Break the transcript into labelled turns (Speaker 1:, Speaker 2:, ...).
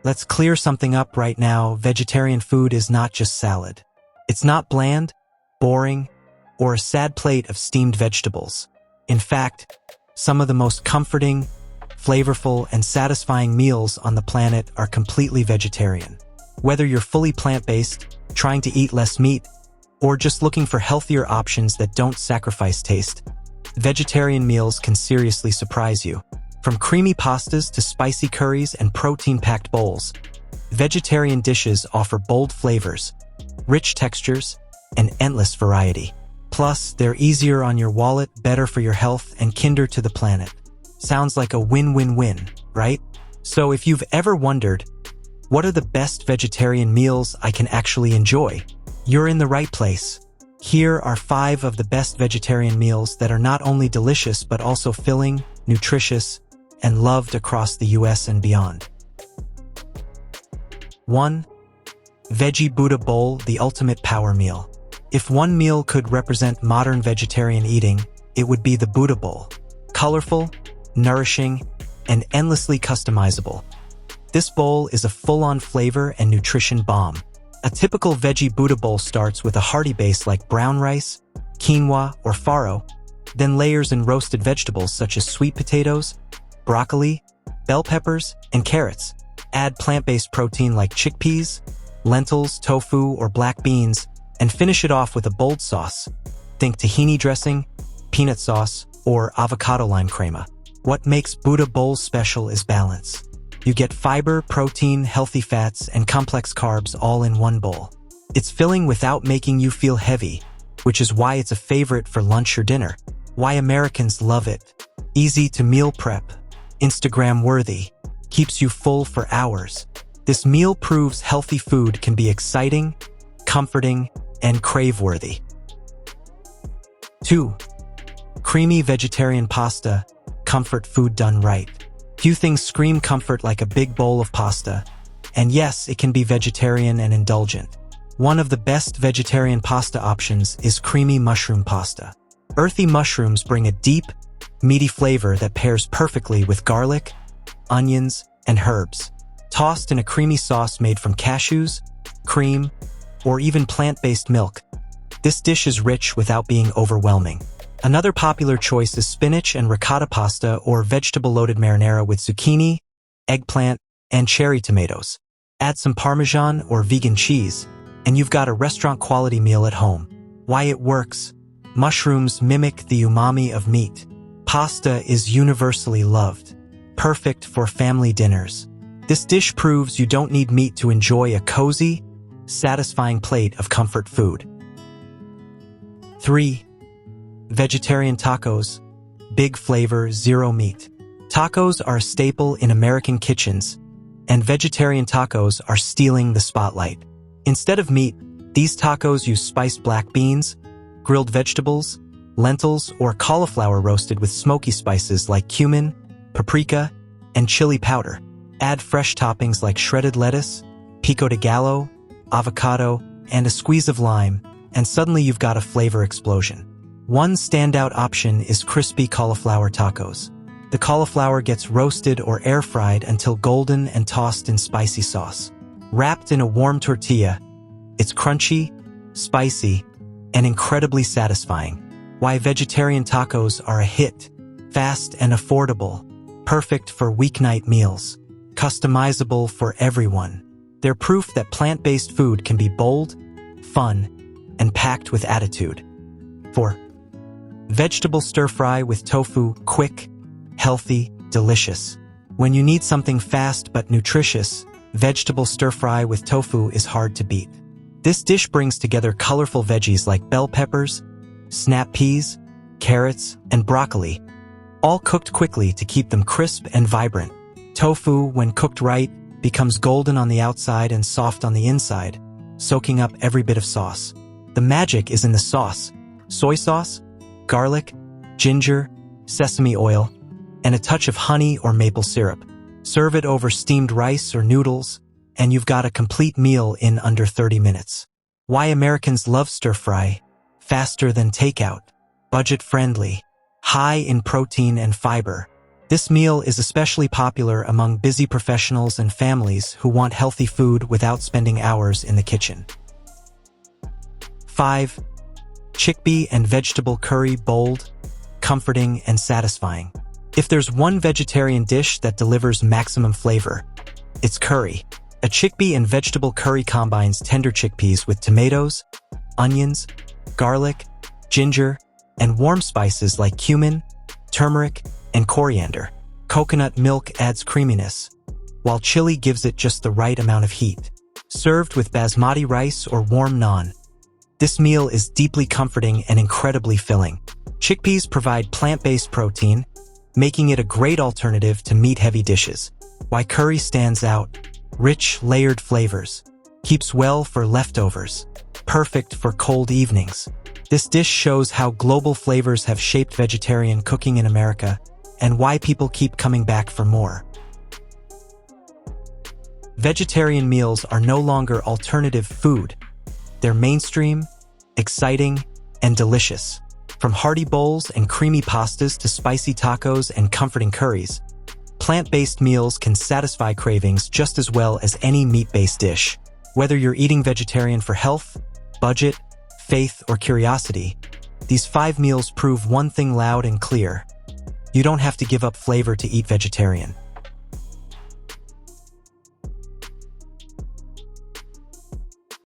Speaker 1: Let's clear something up right now. Vegetarian food is not just salad. It's not bland, boring, or a sad plate of steamed vegetables. In fact, some of the most comforting, flavorful, and satisfying meals on the planet are completely vegetarian. Whether you're fully plant-based, trying to eat less meat, or just looking for healthier options that don't sacrifice taste, vegetarian meals can seriously surprise you. From creamy pastas to spicy curries and protein-packed bowls, vegetarian dishes offer bold flavors, rich textures, and endless variety. Plus, they're easier on your wallet, better for your health, and kinder to the planet. Sounds like a win-win-win, right? So if you've ever wondered, what are the best vegetarian meals I can actually enjoy? You're in the right place. Here are 5 of the best vegetarian meals that are not only delicious but also filling, nutritious, and loved across the US and beyond. 1. Veggie Buddha Bowl, the ultimate power meal. If one meal could represent modern vegetarian eating, it would be the Buddha Bowl. Colorful, nourishing, and endlessly customizable. This bowl is a full-on flavor and nutrition bomb. A typical veggie Buddha bowl starts with a hearty base like brown rice, quinoa, or farro, then layers in roasted vegetables such as sweet potatoes, broccoli, bell peppers, and carrots. Add plant-based protein like chickpeas, lentils, tofu, or black beans, and finish it off with a bold sauce. Think tahini dressing, peanut sauce, or avocado lime crema. What makes Buddha bowls special is balance. You get fiber, protein, healthy fats, and complex carbs all in one bowl. It's filling without making you feel heavy, which is why it's a favorite for lunch or dinner. Why Americans love it. Easy to meal prep, Instagram-worthy, keeps you full for hours. This meal proves healthy food can be exciting, comforting, and crave-worthy. 2. Creamy vegetarian pasta, comfort food done right. Few things scream comfort like a big bowl of pasta. And yes, it can be vegetarian and indulgent. One of the best vegetarian pasta options is creamy mushroom pasta. Earthy mushrooms bring a deep, meaty flavor that pairs perfectly with garlic, onions, and herbs. Tossed in a creamy sauce made from cashews, cream, or even plant-based milk, this dish is rich without being overwhelming. Another popular choice is spinach and ricotta pasta or vegetable-loaded marinara with zucchini, eggplant, and cherry tomatoes. Add some Parmesan or vegan cheese, and you've got a restaurant-quality meal at home. Why it works? Mushrooms mimic the umami of meat. Pasta is universally loved, perfect for family dinners. This dish proves you don't need meat to enjoy a cozy, satisfying plate of comfort food. 3. Vegetarian tacos, big flavor, zero meat. Tacos are a staple in American kitchens, and vegetarian tacos are stealing the spotlight. Instead of meat, these tacos use spiced black beans, grilled vegetables, lentils, or cauliflower roasted with smoky spices like cumin, paprika, and chili powder. Add fresh toppings like shredded lettuce, pico de gallo, avocado, and a squeeze of lime, and suddenly you've got a flavor explosion. One standout option is crispy cauliflower tacos. The cauliflower gets roasted or air-fried until golden and tossed in spicy sauce. Wrapped in a warm tortilla, it's crunchy, spicy, and incredibly satisfying. Why vegetarian tacos are a hit. Fast and affordable. Perfect for weeknight meals. Customizable for everyone. They're proof that plant-based food can be bold, fun, and packed with attitude. 4. Vegetable stir-fry with tofu, quick, healthy, delicious. When you need something fast but nutritious, vegetable stir-fry with tofu is hard to beat. This dish brings together colorful veggies like bell peppers, snap peas, carrots, and broccoli, all cooked quickly to keep them crisp and vibrant. Tofu, when cooked right, becomes golden on the outside and soft on the inside, soaking up every bit of sauce. The magic is in the sauce: soy sauce, garlic, ginger, sesame oil, and a touch of honey or maple syrup. Serve it over steamed rice or noodles, and you've got a complete meal in under 30 minutes. Why Americans love stir-fry? Faster than takeout, budget-friendly, high in protein and fiber, This meal is especially popular among busy professionals and families who want healthy food without spending hours in the kitchen. 5. Chickpea and vegetable curry. Bold, comforting, and satisfying. If there's one vegetarian dish that delivers maximum flavor, it's curry. A chickpea and vegetable curry combines tender chickpeas with tomatoes, onions, garlic, ginger, and warm spices like cumin, turmeric, and coriander. Coconut milk adds creaminess, while chili gives it just the right amount of heat. Served with basmati rice or warm naan, this meal is deeply comforting and incredibly filling. Chickpeas provide plant-based protein, making it a great alternative to meat-heavy dishes. Why curry stands out: rich, layered flavors, keeps well for leftovers, perfect for cold evenings. This dish shows how global flavors have shaped vegetarian cooking in America and why people keep coming back for more. Vegetarian meals are no longer alternative food. They're mainstream, exciting, and delicious. From hearty bowls and creamy pastas to spicy tacos and comforting curries, plant-based meals can satisfy cravings just as well as any meat-based dish. Whether you're eating vegetarian for health, budget, faith, or curiosity, these 5 meals prove one thing loud and clear: you don't have to give up flavor to eat vegetarian.